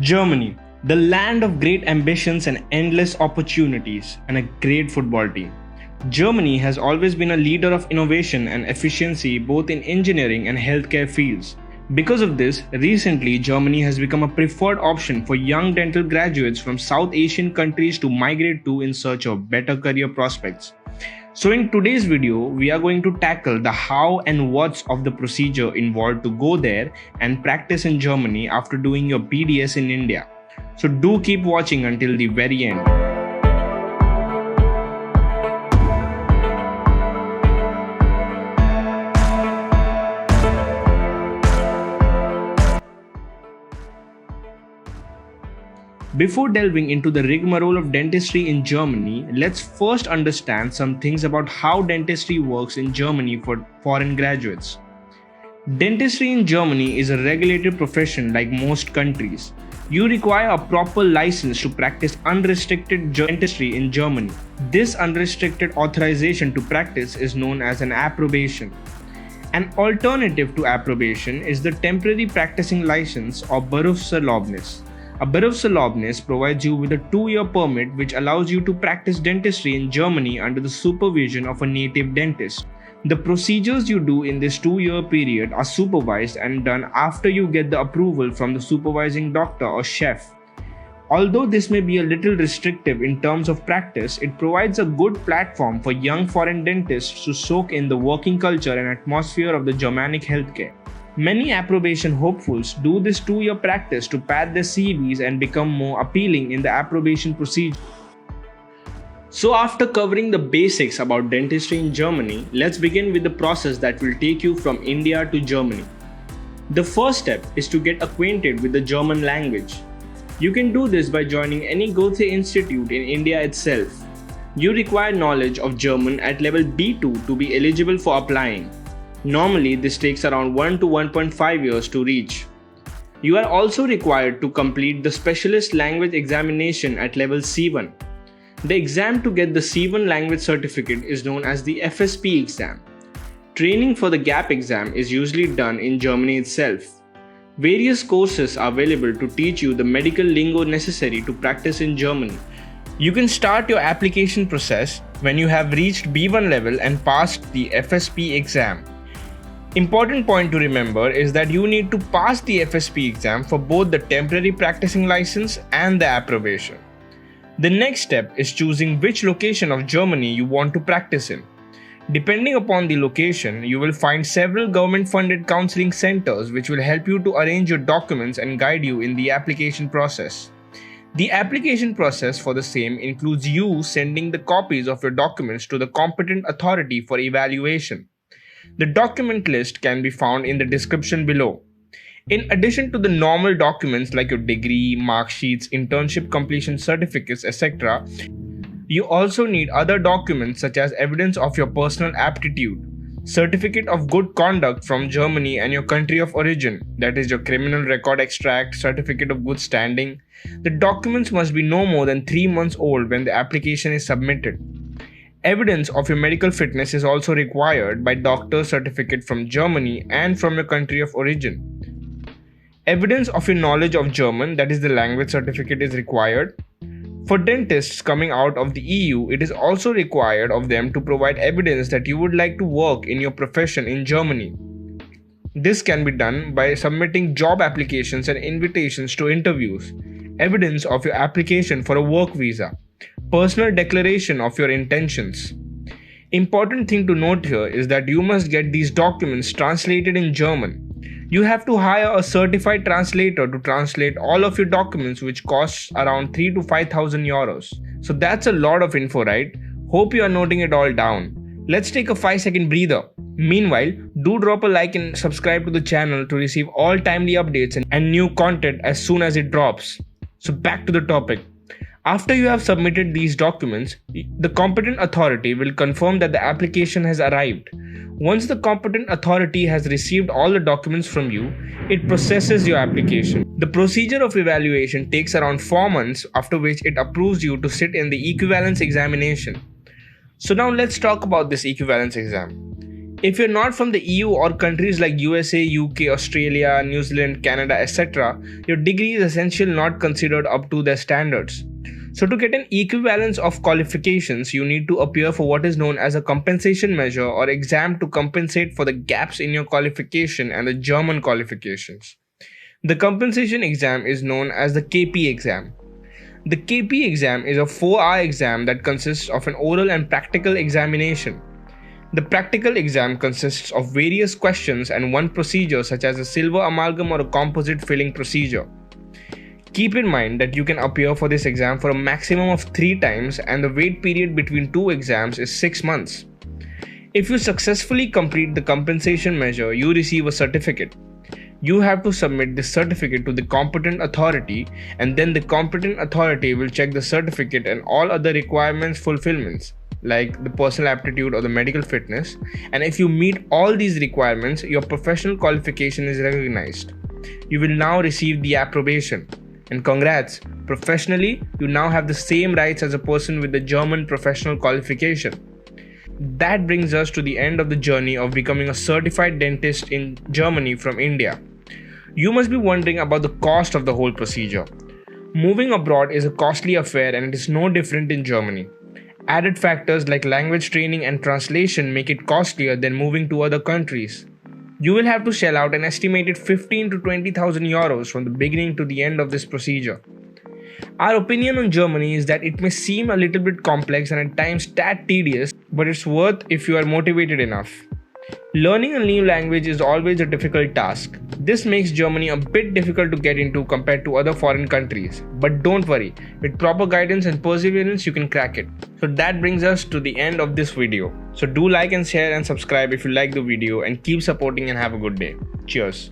Germany, the land of great ambitions and endless opportunities, and a great football team. Germany has always been a leader of innovation and efficiency both in engineering and healthcare fields. Because of this, recently Germany has become a preferred option for young dental graduates from South Asian countries to migrate to in search of better career prospects. So in today's video, we are going to tackle the how and what's of the procedure involved to go there and practice in Germany after doing your BDS in India. So do keep watching until the very end. Before delving into the rigmarole of dentistry in Germany, let's first understand some things about how dentistry works in Germany for foreign graduates. Dentistry in Germany is a regulated profession like most countries. You require a proper license to practice unrestricted dentistry in Germany. This unrestricted authorization to practice is known as an approbation. An alternative to approbation is the temporary practicing license or Berufserlaubnis. A Berufserlaubnis provides you with a 2-year permit which allows you to practice dentistry in Germany under the supervision of a native dentist. The procedures you do in this 2-year period are supervised and done after you get the approval from the supervising doctor or chef. Although this may be a little restrictive in terms of practice, it provides a good platform for young foreign dentists to soak in the working culture and atmosphere of the Germanic healthcare. Many approbation hopefuls do this 2-year practice to pad their CVs and become more appealing in the approbation procedure. So after covering the basics about dentistry in Germany, let's begin with the process that will take you from India to Germany. The first step is to get acquainted with the German language. You can do this by joining any Goethe Institute in India itself. You require knowledge of German at level B2 to be eligible for applying. Normally, this takes around 1 to 1.5 years to reach. You are also required to complete the Specialist Language Examination at level C1. The exam to get the C1 language certificate is known as the FSP exam. Training for the GAP exam is usually done in Germany itself. Various courses are available to teach you the medical lingo necessary to practice in Germany. You can start your application process when you have reached B1 level and passed the FSP exam. Important point to remember is that you need to pass the FSP exam for both the temporary practicing license and the approbation. The next step is choosing which location of Germany you want to practice in. Depending upon the location, you will find several government-funded counseling centers which will help you to arrange your documents and guide you in the application process. The application process for the same includes you sending the copies of your documents to the competent authority for evaluation. The document list can be found in the description below. In addition to the normal documents like your degree, mark sheets, internship completion certificates, etc., you also need other documents such as evidence of your personal aptitude, certificate of good conduct from Germany and your country of origin, that is your criminal record extract, certificate of good standing. The documents must be no more than 3 months old when the application is submitted. Evidence of your medical fitness is also required by doctor's certificate from Germany and from your country of origin. Evidence of your knowledge of German, that is the language certificate, is required. For dentists coming out of the EU, it is also required of them to provide evidence that you would like to work in your profession in Germany. This can be done by submitting job applications and invitations to interviews, evidence of your application for a work visa, personal declaration of your intentions. Important thing to note here is that you must get these documents translated in German. You have to hire a certified translator to translate all of your documents, which costs around 3 to 5,000 euros. So that's a lot of info, right? Hope you are noting it all down. Let's take a 5-second breather. Meanwhile, do drop a like and subscribe to the channel to receive all timely updates and new content as soon as it drops. So back to the topic. After you have submitted these documents, the competent authority will confirm that the application has arrived. Once the competent authority has received all the documents from you, it processes your application. The procedure of evaluation takes around 4 months, after which it approves you to sit in the equivalence examination. So now let's talk about this equivalence exam. If you're not from the EU or countries like USA, UK, Australia, New Zealand, Canada, etc., your degree is essentially not considered up to their standards. So to get an equivalence of qualifications, you need to appear for what is known as a compensation measure or exam to compensate for the gaps in your qualification and the German qualifications. The compensation exam is known as the KP exam. The KP exam is a 4-hour exam that consists of an oral and practical examination. The practical exam consists of various questions and one procedure such as a silver amalgam or a composite filling procedure. Keep in mind that you can appear for this exam for a maximum of 3 times and the wait period between 2 exams is 6 months. If you successfully complete the compensation measure, you receive a certificate. You have to submit this certificate to the competent authority, and then the competent authority will check the certificate and all other requirements fulfillments like the personal aptitude or the medical fitness, and if you meet all these requirements, your professional qualification is recognized. You will now receive the approbation. And congrats, professionally, you now have the same rights as a person with the German professional qualification. That brings us to the end of the journey of becoming a certified dentist in Germany from India. You must be wondering about the cost of the whole procedure. Moving abroad is a costly affair and it is no different in Germany. Added factors like language training and translation make it costlier than moving to other countries. You will have to shell out an estimated 15 to 20,000 euros from the beginning to the end of this procedure. Our opinion on Germany is that it may seem a little bit complex and at times tad tedious, but it's worth if you are motivated enough. Learning a new language is always a difficult task. This makes Germany a bit difficult to get into compared to other foreign countries. But don't worry, with proper guidance and perseverance you can crack it. So that brings us to the end of this video. So do like and share and subscribe if you like the video, and keep supporting and have a good day. Cheers.